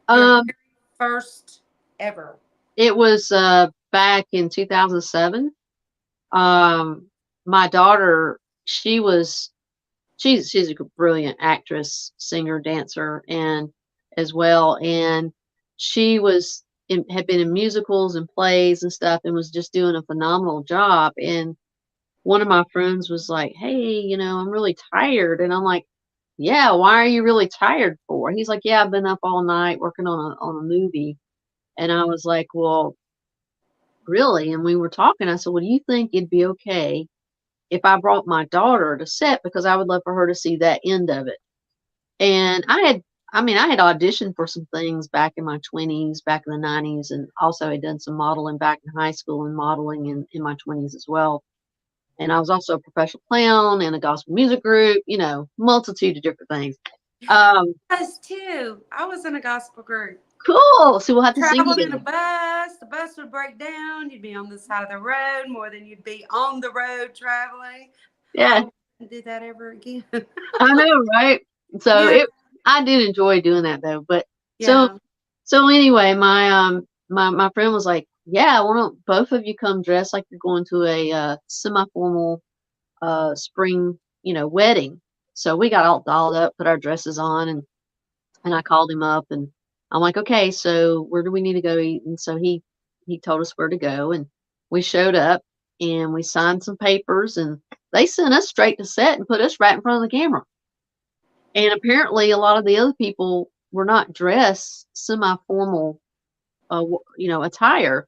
Your very first ever? It was back in 2007. My daughter, she's a brilliant actress, singer, dancer, and as well. And she had been in musicals and plays and stuff, and was just doing a phenomenal job. And one of my friends was like, "Hey, I'm really tired," and I'm like, "Yeah, why are you really tired for?" He's like, "Yeah, I've been up all night working on a movie," and I was like, "Well, really?" And we were talking. I said, "Well, do you think it'd be okay if I brought my daughter to set, because I would love for her to see that end of it?" And I had auditioned for some things back in my 20s, back in the 90s, and also had done some modeling back in high school and modeling in my 20s as well. And I was also a professional clown in a gospel music group, multitude of different things. Us too. I was in a gospel group. Cool. So we'll have to sing Traveled together. in a bus. The bus would break down. You'd be on the side of the road more than you'd be on the road traveling. Yeah. I wouldn't do that ever again. I know, right? So I did enjoy doing that though. But so anyway, my friend was like, "Yeah, why don't both of you come dressed like you're going to a semi-formal spring, wedding?" So we got all dolled up, put our dresses on, and I called him up, and I'm like, "Okay, so where do we need to go eat?" And so he told us where to go, and we showed up and we signed some papers, and they sent us straight to set and put us right in front of the camera. And apparently a lot of the other people were not dressed semi-formal, attire.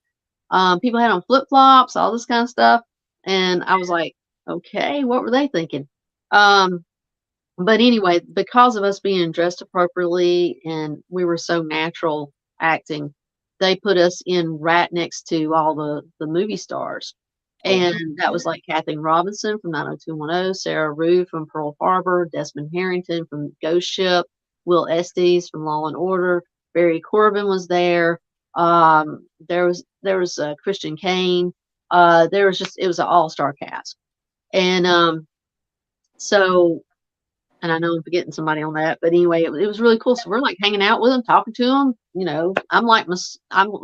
People had on flip-flops, all this kind of stuff. And I was like, okay, what were they thinking? But anyway, because of us being dressed appropriately and we were so natural acting, they put us in right next to all the movie stars. And that was like Kathleen Robinson from 90210, Sarah Rue from Pearl Harbor, Desmond Harrington from Ghost Ship, Will Estes from Law and Order, Barry Corbin was there. There was Christian Kane. It was an all-star cast. And so, and I know I'm forgetting somebody on that, but anyway, it was really cool. So we're like hanging out with them, talking to them. You know, I was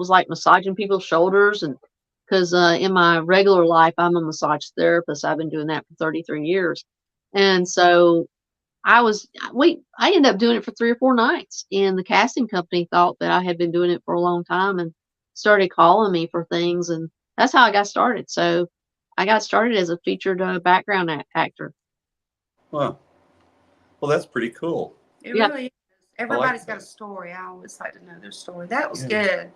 like massaging people's shoulders, and because in my regular life, I'm a massage therapist. I've been doing that for 33 years, and so I ended up doing it for 3 or 4 nights, and the casting company thought that I had been doing it for a long time and started calling me for things, and that's how I got started. So I got started as a featured background actor. Wow. Well, that's pretty cool. It really is. Everybody's got a story. I always like to know their story. That was good.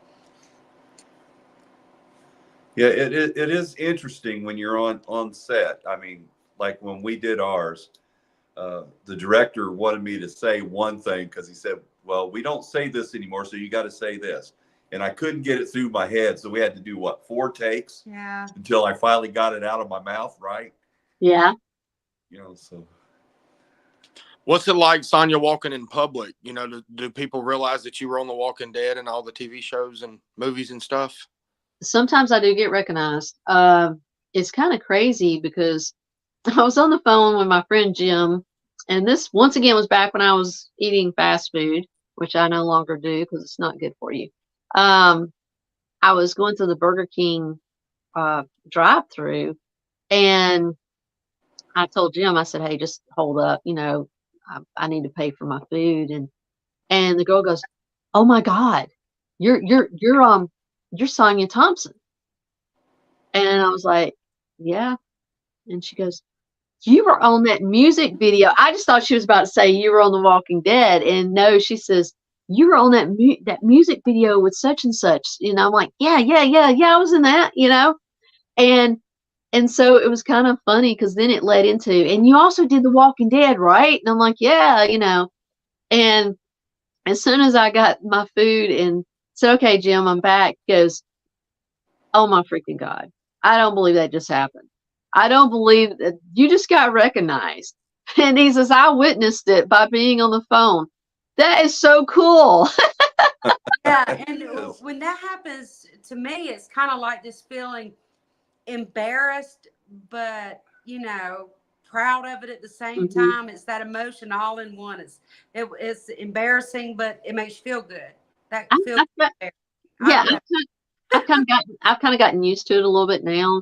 Yeah, it is interesting when you're on set. I mean, like when we did ours, the director wanted me to say one thing because he said, well, we don't say this anymore, so you got to say this. And I couldn't get it through my head, so we had to do, 4 takes? Yeah. Until I finally got it out of my mouth, right? Yeah. You know, so. What's it like, Sonya, walking in public? You know, do people realize that you were on The Walking Dead and all the TV shows and movies and stuff? Sometimes I do get recognized. It's kind of crazy because I was on the phone with my friend Jim, and this once again was back when I was eating fast food, which I no longer do because it's not good for you. I was going to the Burger King drive-through, and I told Jim, I said, "Hey, just hold up, you know, I need to pay for my food." And the girl goes, "Oh my God, you're Sonya Thompson." And I was like, "Yeah." And she goes, "You were on that music video." I just thought she was about to say you were on The Walking Dead. And no, she says, "You were on that music video with such and such." You know, I'm like, yeah, I was in that, you know. And so it was kind of funny because then it led into, and you also did The Walking Dead, right? And I'm like, yeah, you know. And as soon as I got my food and said, "Okay, Jim, I'm back," he goes, "Oh my freaking God. I don't believe that just happened. I don't believe that you just got recognized." And he says, "I witnessed it by being on the phone." That is so cool. Yeah, and when that happens to me, it's kind of like this feeling embarrassed, but you know, proud of it at the same time. It's that emotion all in one. It's embarrassing, but it makes you feel good. That feels Yeah, I've kind of gotten used to it a little bit now.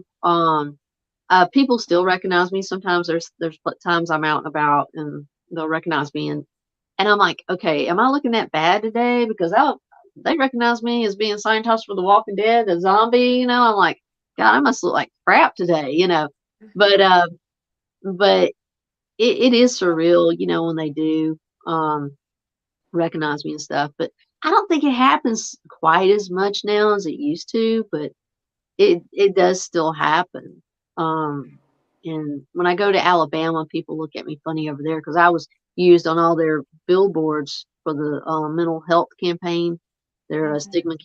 People still recognize me. Sometimes there's times I'm out and about and they'll recognize me, and I'm like, okay, am I looking that bad today? Because they recognize me as being Scientist for The Walking Dead, a zombie, you know. I'm like, God, I must look like crap today, you know. But it is surreal, you know, when they do recognize me and stuff. But I don't think it happens quite as much now as it used to, but it does still happen. And when I go to Alabama, people look at me funny over there because I was used on all their billboards for the mental health campaign, their stigma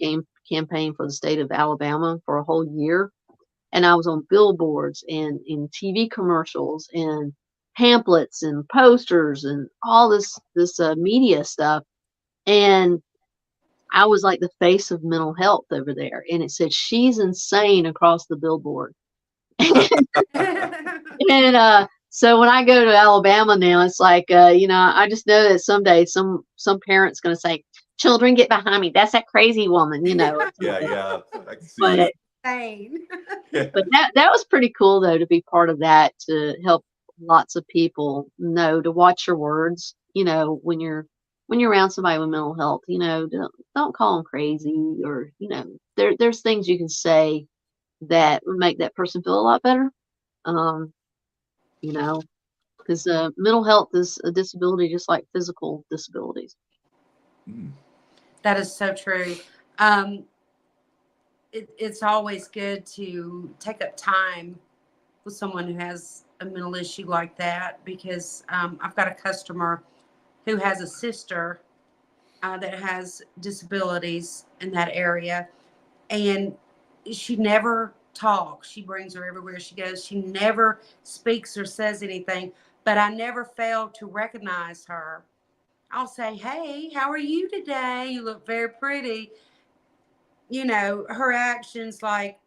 campaign for the state of Alabama for a whole year. And I was on billboards and in TV commercials and pamphlets and posters and all this media stuff. And I was like the face of mental health over there. And it said, "She's insane" across the billboard. And so when I go to Alabama now, it's like, you know, I just know that someday some parent's going to say, "Children, get behind me. That's that crazy woman," you know. Yeah. I can see But, but that was pretty cool, though, to be part of that, to help lots of people know to watch your words, you know, when you're around somebody with mental health, you know, don't call them crazy, or, you know, there's things you can say that would make that person feel a lot better. You know, because mental health is a disability just like physical disabilities. That is so true. It's always good to take up time with someone who has a mental issue like that, because I've got a customer who has a sister that has disabilities in that area, and she never talk. She brings her everywhere she goes. She never speaks or says anything, but I never fail to recognize her. I'll say, hey, how are you today? You look very pretty. You know, her actions like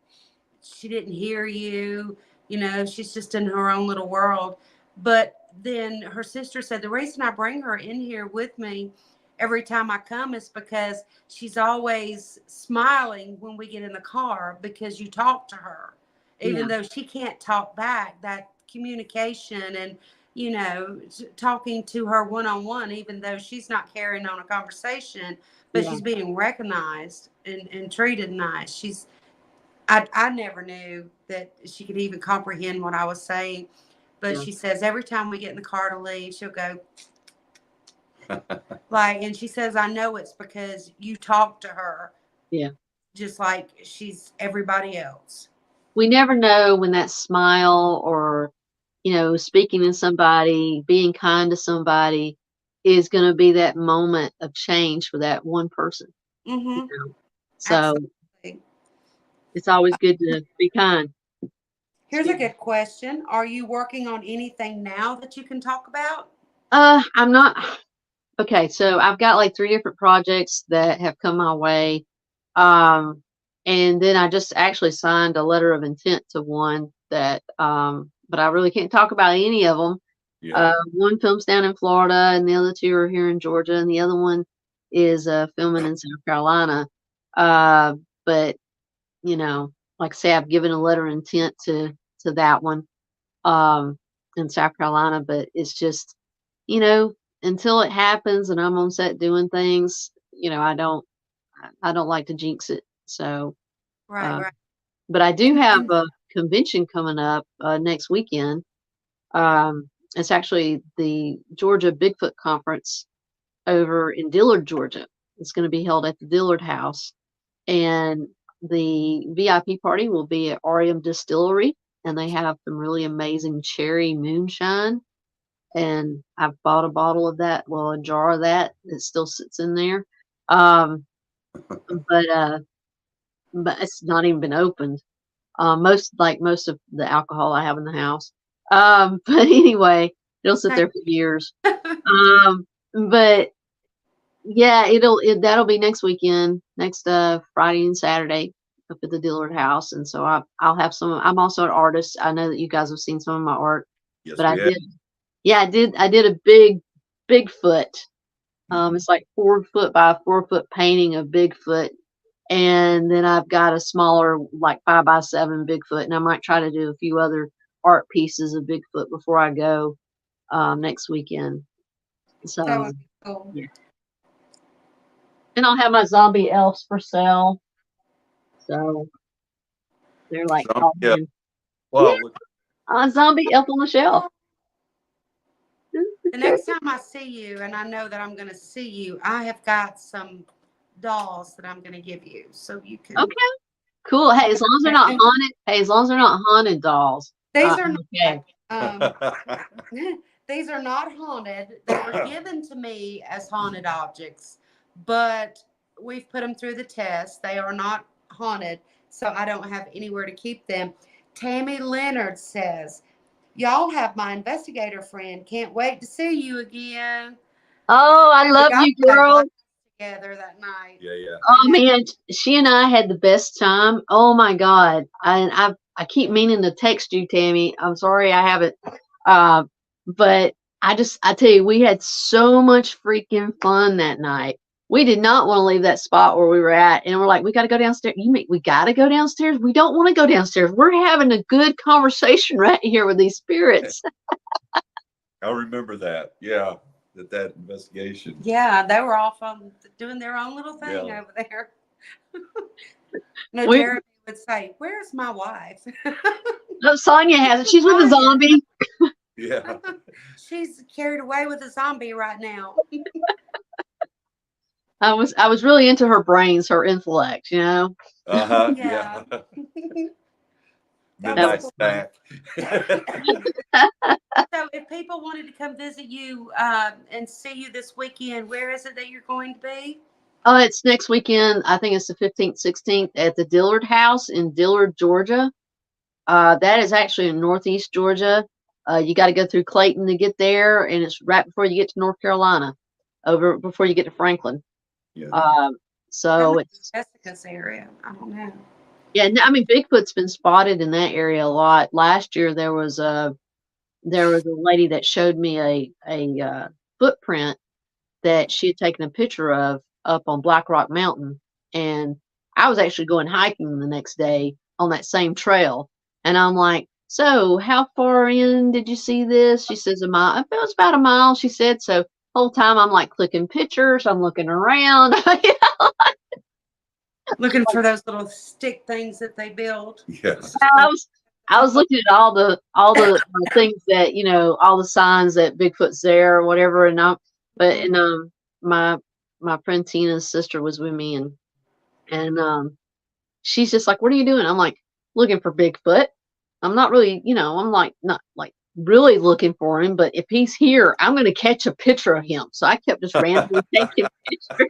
she didn't hear you. You know, she's just in her own little world. But then her sister said, the reason I bring her in here with me every time I come is because she's always smiling when we get in the car because you talk to her. Even though she can't talk back, that communication and, you know, talking to her one-on-one, even though she's not carrying on a conversation, but she's being recognized and treated nice. I never knew that she could even comprehend what I was saying. But she says every time we get in the car to leave, she'll go like, and she says, I know it's because you talk to her. Yeah. Just like she's everybody else. We never know when that smile or, you know, speaking to somebody, being kind to somebody is going to be that moment of change for that one person. Mm-hmm. You know? So absolutely. It's always good to be kind. Here's a good question. Are you working on anything now that you can talk about? I'm not. Okay, so I've got like 3 different projects that have come my way. And then I just actually signed a letter of intent to one that, but I really can't talk about any of them. Yeah. One films down in Florida and the other 2 are here in Georgia. And the other one is filming in South Carolina. But, you know, like I say, I've given a letter of intent to that one in South Carolina, but it's just, you know, until it happens and I'm on set doing things, you know, I don't like to jinx it. So, Right. But I do have a convention coming up next weekend. It's actually the Georgia Bigfoot Conference over in Dillard, Georgia. It's going to be held at the Dillard House, and the VIP party will be at Orium Distillery, and they have some really amazing cherry moonshine. And I've bought a bottle of that, well, a jar of that. It still sits in there. But it's not even been opened. Most of the alcohol I have in the house. But anyway, it'll sit there for years. But yeah, that'll be next weekend, next Friday and Saturday up at the Dillard House. And so I'll have some. I'm also an artist. I know that you guys have seen some of my art. Yes, but we have. I did a big Bigfoot. It's like 4 foot by 4 foot painting of Bigfoot. And then I've got a smaller, like 5 by 7 Bigfoot. And I might try to do a few other art pieces of Bigfoot before I go next weekend. So, that would be cool. Yeah. And I'll have my zombie elves for sale. So they're like, a zombie elf on the shelf. The next time I see you, and I know that I'm going to see you, I have got some dolls that I'm going to give you, so you can. Okay, cool. Hey, as long as they're not haunted. Hey, as long as they're not haunted dolls. These are okay. These are not haunted. They were given to me as haunted objects, but we've put them through the test. They are not haunted, so I don't have anywhere to keep them. Tammy Leonard says, y'all have my investigator friend. Can't wait to see you again. Oh, I love you, girl. Together that night. Yeah. Oh man, she and I had the best time. Oh my God. I keep meaning to text you, Tammy. I'm sorry I haven't. But I tell you, we had so much freaking fun that night. We did not want to leave that spot where we were at. And we're like, we got to go downstairs. We got to go downstairs. We don't want to go downstairs. We're having a good conversation right here with these spirits. I remember that. Yeah. That investigation. Yeah, they were off doing their own little thing over there. No, Jeremy would say, where's my wife? No, Sonia has it. She's with a zombie. Yeah. She's carried away with a zombie right now. I was really into her brains, her intellect, you know. Yeah. Midnight snack. So if people wanted to come visit you and see you this weekend, where is it that you're going to be? Oh, it's next weekend. I think it's the 15th, 16th at the Dillard House in Dillard, Georgia. That is actually in Northeast Georgia. You got to go through Clayton to get there, and it's right before you get to North Carolina, over before you get to Franklin. Yeah. So it's Jessica's area. I don't know. yeah. I mean, Bigfoot's been spotted in that area a lot. Last year there was a lady that showed me a footprint that she had taken a picture of up on Black Rock Mountain, and I was actually going hiking the next day on that same trail, and I'm like, so how far in did you see this? She says a mile. It was about a mile, she said. So whole time I'm like clicking pictures, I'm looking around. Looking for those little stick things that they build. Yes. I was looking at all the things that, all the signs that Bigfoot's there or whatever, and my friend Tina's sister was with me, and she's just like, "What are you doing?" I'm like, "Looking for Bigfoot." I'm not really, I'm like not like really looking for him, but if he's here, I'm going to catch a picture of him. So I kept just randomly taking pictures.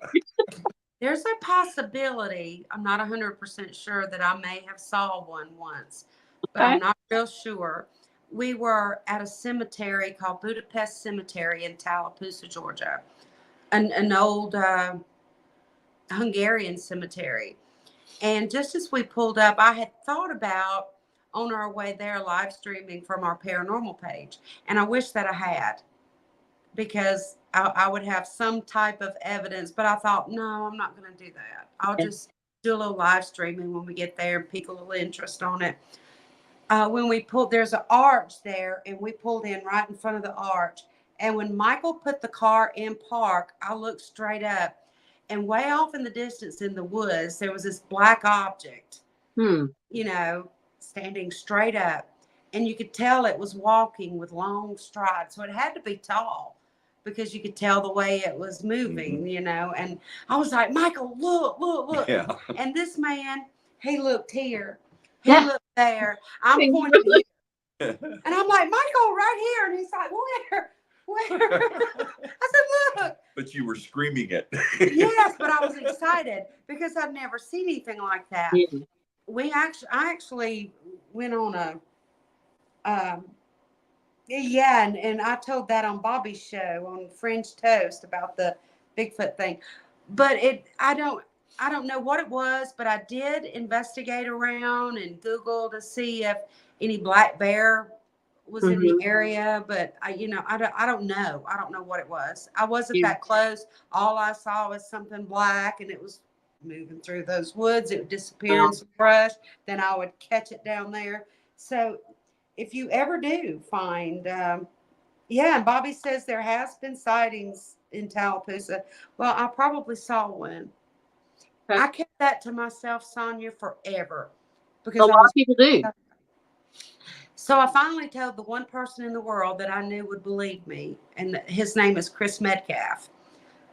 There's a possibility, I'm not 100% sure, that I may have saw one once, but Okay. I'm not real sure. We were at a cemetery called Budapest Cemetery in Tallapoosa, Georgia, an old Hungarian cemetery. And just as we pulled up, I had thought about on our way there live streaming from our paranormal page. And I wish that I had, because I would have some type of evidence, but I thought, no, I'm not going to do that. I'll just do a little live streaming when we get there and pique a little interest on it. When we pulled, there's an arch there, and we pulled in right in front of the arch. And when Michael put the car in park, I looked straight up, and way off in the distance in the woods, there was this black object, standing straight up. And you could tell it was walking with long strides. So it had to be tall, because you could tell the way it was moving, And I was like, Michael, look. Yeah. And this man, he looked here. He looked there. I'm pointing here. And I'm like, Michael, right here. And he's like, where? I said, look. But you were screaming it. Yes, but I was excited because I've never seen anything like that. Yeah. I actually went on and I told that on Bobby's show on French Toast about the Bigfoot thing. But I don't know what it was, but I did investigate around and Google to see if any black bear was in the area, but I don't know. I don't know what it was. I wasn't that close. All I saw was something black, and it was moving through those woods. It would disappear in some brush. Then I would catch it down there. So if you ever do find, and Bobby says there has been sightings in Tallapoosa. Well, I probably saw one. Okay. I kept that to myself, Sonia, forever, because a lot of people do. So I finally told the one person in the world that I knew would believe me, and his name is Chris Metcalf,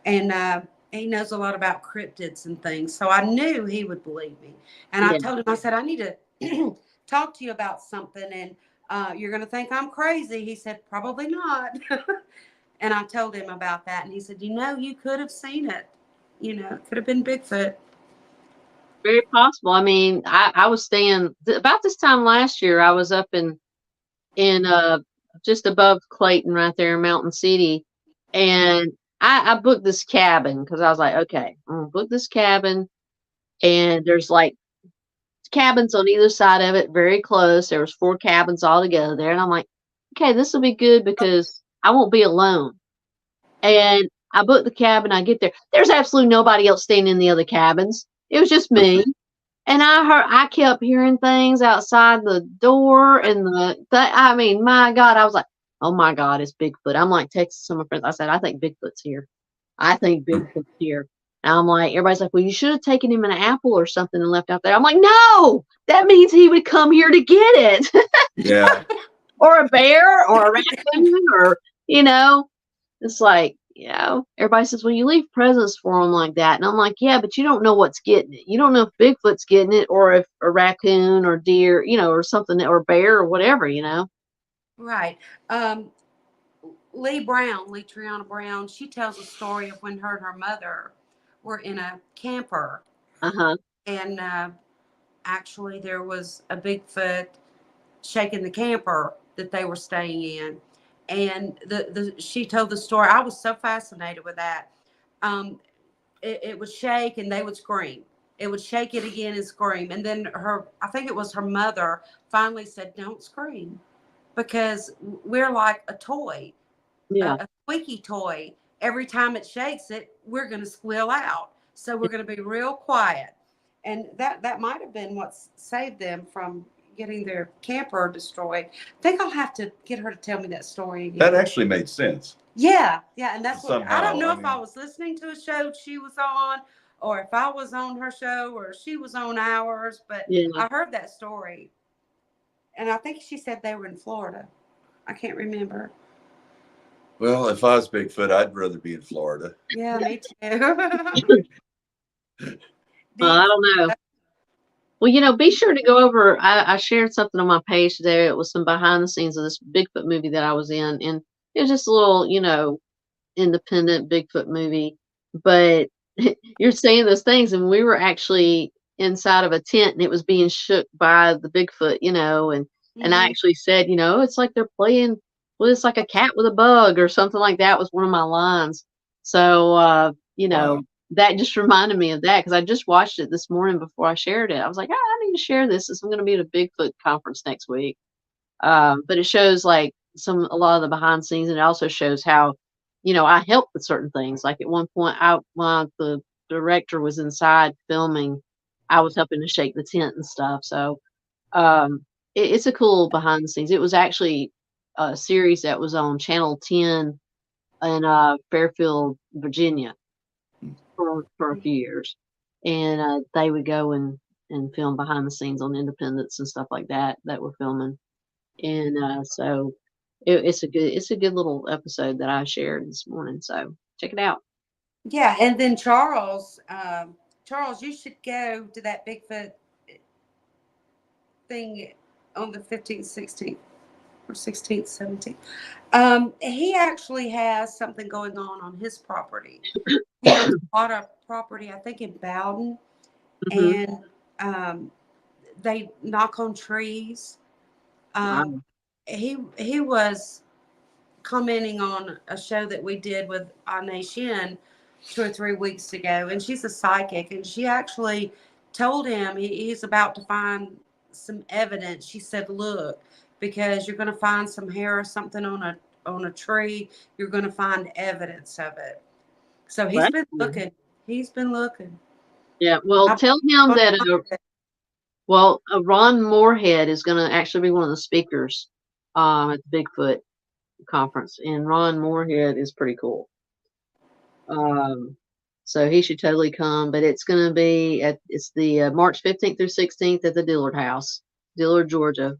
and he knows a lot about cryptids and things. So I knew he would believe me, and I told him, I said, I need to talk to you about something, and you're going to think I'm crazy. He said, probably not. And I told him about that, and he said, you could have seen it. It could have been Bigfoot. Very possible. I mean, I was staying about this time last year. I was up in just above Clayton, right there in Mountain City, and I booked this cabin because I was like, okay, I'm gonna book this cabin, and there's like cabins on either side of it, very close. There was 4 cabins all together there, and I'm like, okay, this will be good because I won't be alone. And I booked the cabin. I get there. There's absolutely nobody else staying in the other cabins. It was just me. And I kept hearing things outside the door and I mean, my God, I was like, oh my God, it's Bigfoot. I'm like texting some of my friends. I said, I think Bigfoot's here. I think Bigfoot's here. And I'm like, everybody's like, well, you should have taken him an apple or something and left out there. I'm like, no, that means he would come here to get it. Yeah. Or a bear or a raccoon or, it's like, everybody says, well, you leave presents for them like that. And I'm like, yeah, but you don't know what's getting it. You don't know if Bigfoot's getting it or if a raccoon or deer, or something, or bear or whatever, Right. Lee Triana Brown, she tells a story of when her and her mother were in a camper. Uh-huh. And actually there was a Bigfoot shaking the camper that they were staying in. And she told the story. I was so fascinated with that. It would shake and they would scream. It would shake it again and scream. And then I think it was her mother, finally said, "Don't scream, because we're like a toy, Yeah. a squeaky toy. Every time it shakes it, we're going to squeal out. So we're going to be real quiet." And that might have been what saved them from getting their camper destroyed. I think I'll have to get her to tell me that story again. That actually made sense. Yeah, and that's what Somehow, I don't know I if mean, I was listening to a show she was on, or if I was on her show, or she was on ours, but Yeah. I heard that story. And I think she said they were in Florida. I can't remember. well, if I was Bigfoot, I'd rather be in Florida. Yeah, me too. I don't know. Well, be sure to go over. I shared something on my page today. It was some behind the scenes of this Bigfoot movie that I was in, and it was just a little, independent Bigfoot movie. But you're saying those things, and we were actually inside of a tent, and it was being shook by the Bigfoot, and I actually said, it's like they're playing. Well, it's like a cat with a bug or something like that was one of my lines. So, Wow. that just reminded me of that, because I just watched it this morning before I shared it. I was like, I need to share this, since I'm going to be at a Bigfoot conference next week. But it shows like a lot of the behind the scenes, and it also shows how, I helped with certain things. Like at one point, while the director was inside filming, I was helping to shake the tent and stuff. So it's a cool behind the scenes. It was actually a series that was on Channel 10 in Fairfield, Virginia, for a few years, and they would go and film behind the scenes on Independence and stuff like that we're filming, and so it's a good little episode that I shared this morning. So check it out. Yeah, and then Charles, you should go to that Bigfoot thing on the 15th, 16th, or 16th, 17th. He actually has something going on his property. He owns a lot of property, I think, in Bowden, Mm-hmm. and they knock on trees. Wow. He was commenting on a show that we did with Ane Shin 2 or 3 weeks ago, and she's a psychic, and she actually told him he's about to find some evidence. She said, "Look, because you're going to find some hair or something on a tree. You're going to find evidence of it." So he's been looking. He's been looking. Yeah. Well, tell him that. Ron Moorhead is going to actually be one of the speakers at the Bigfoot conference, and Ron Moorhead is pretty cool. So he should totally come. But it's going to be it's the March 15th through 16th at the Dillard House, Dillard, Georgia,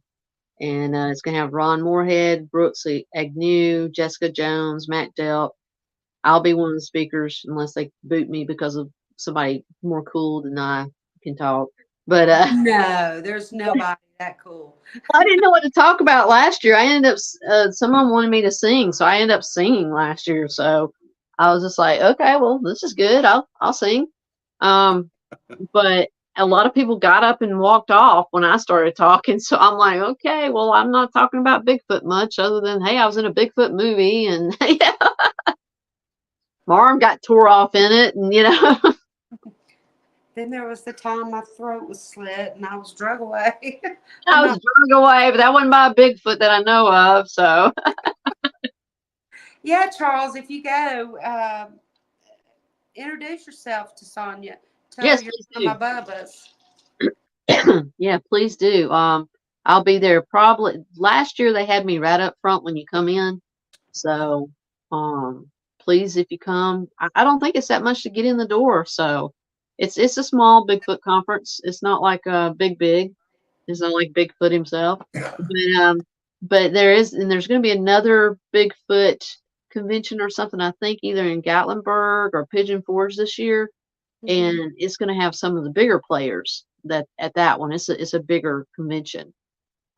and it's going to have Ron Moorhead, Brooks Agnew, Jessica Jones, Matt Delp. I'll be one of the speakers, unless they boot me because of somebody more cool than I can talk. But no, there's nobody that cool. I didn't know what to talk about last year. I ended up someone wanted me to sing, so I ended up singing last year. So I was just like, okay, well, this is good. I'll sing. But a lot of people got up and walked off when I started talking. So I'm like, okay, well, I'm not talking about Bigfoot much, other than, hey, I was in a Bigfoot movie, and my arm got tore off in it, and Then there was the time my throat was slit and I was drug away. I was drug away, but that wasn't by a Bigfoot that I know of. So yeah, Charles, if you go, introduce yourself to Sonia. Tell yes, her you're please one of my Bubbas. do. Yeah, please do. I'll be there probably. Last year they had me right up front when you come in. So please, if you come, I don't think it's that much to get in the door. So it's a small Bigfoot conference. It's not like big. It's not like Bigfoot himself. But there's going to be another Bigfoot convention or something, I think, either in Gatlinburg or Pigeon Forge this year. And it's going to have some of the bigger players at that one. It's a bigger convention.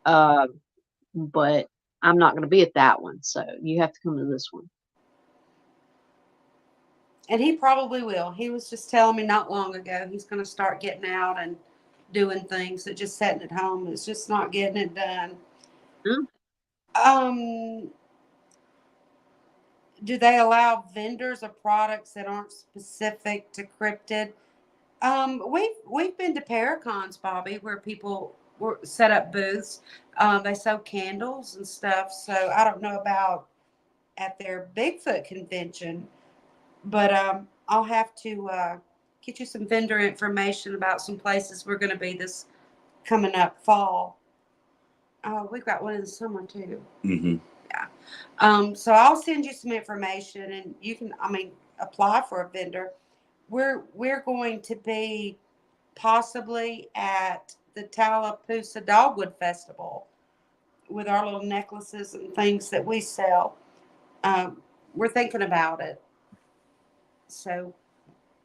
But I'm not going to be at that one. So you have to come to this one. And he probably will. He was just telling me not long ago he's going to start getting out and doing things, that just sitting at home is just not getting it done. Do they allow vendors of products that aren't specific to cryptid? We've been to Paracons, Bobby, where people were set up booths. They sell candles and stuff. So I don't know about at their Bigfoot convention, but I'll have to get you some vendor information about some places we're going to be this coming up fall. Oh, we've got one in the summer too. Mm-hmm. Yeah. So I'll send you some information, and you can, apply for a vendor. We're going to be possibly at the Tallapoosa Dogwood Festival with our little necklaces and things that we sell. We're thinking about it. So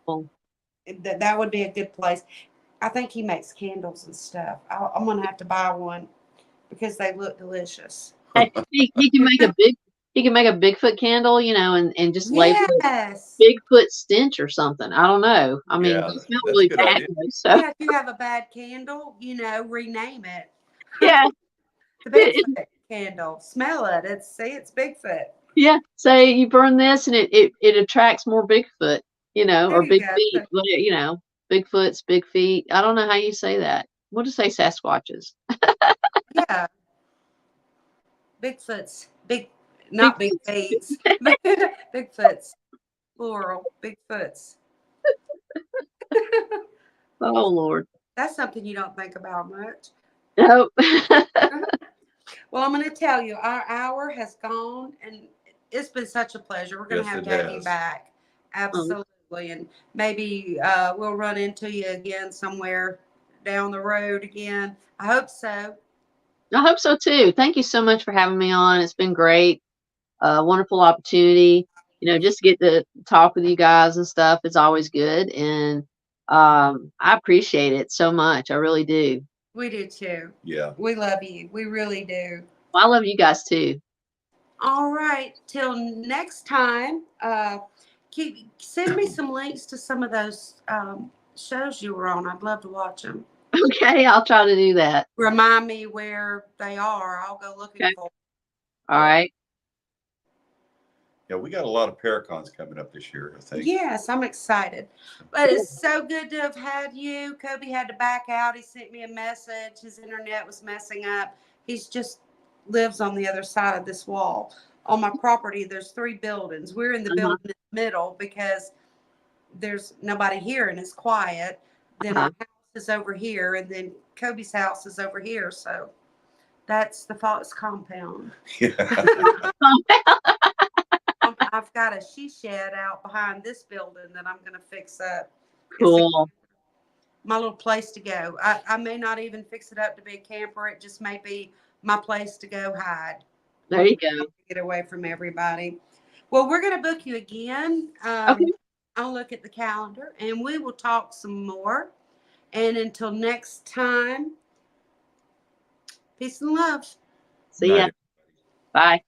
that would be a good place. I think he makes candles and stuff. I'm going to have to buy one because they look delicious. He can make a Bigfoot candle, and just label it Bigfoot stench or something. I don't know. I mean, it's not really bad. So. Yeah, if you have a bad candle, rename it. Yeah. The Bigfoot candle. Smell it. It's Bigfoot. Yeah. Say you burn this and it attracts more Bigfoot, or big feet. Bigfoot's big feet. I don't know how you say that. We'll just say Sasquatches. Yeah. Bigfoot's big, not big feet. Bigfoot's plural. Bigfoot's. Oh Lord. That's something you don't think about much. Nope. Well, I'm going to tell you, our hour has gone, and it's been such a pleasure. We're going to have to have you back. Absolutely. And maybe we'll run into you again somewhere down the road again. I hope so. I hope so too. Thank you so much for having me on. It's been great. Wonderful opportunity. Just get to talk with you guys and stuff. It's always good. And I appreciate it so much. I really do. We do too. Yeah. We love you. We really do. Well, I love you guys too. All right. Till next time, send me some links to some of those shows you were on. I'd love to watch them. Okay, I'll try to do that. Remind me where they are. I'll go looking for them. All right. Yeah, we got a lot of Paracons coming up this year, I think. Yes, I'm excited. But it's so good to have had you. Kobe had to back out. He sent me a message. His internet was messing up. He's just lives on the other side of this wall. On my property, there's 3 buildings. We're in the building in the middle because there's nobody here and it's quiet. Then our house is over here, and then Kobe's house is over here. So that's the Fox compound. Yeah. I've got a she shed out behind this building that I'm going to fix up. Cool. My little place to go. I may not even fix it up to be a camper. It just may be my place to go hide. There you go. Get away from everybody. Well, we're going to book you again. Okay. I'll look at the calendar and we will talk some more. And until next time, peace and love. See ya. Bye.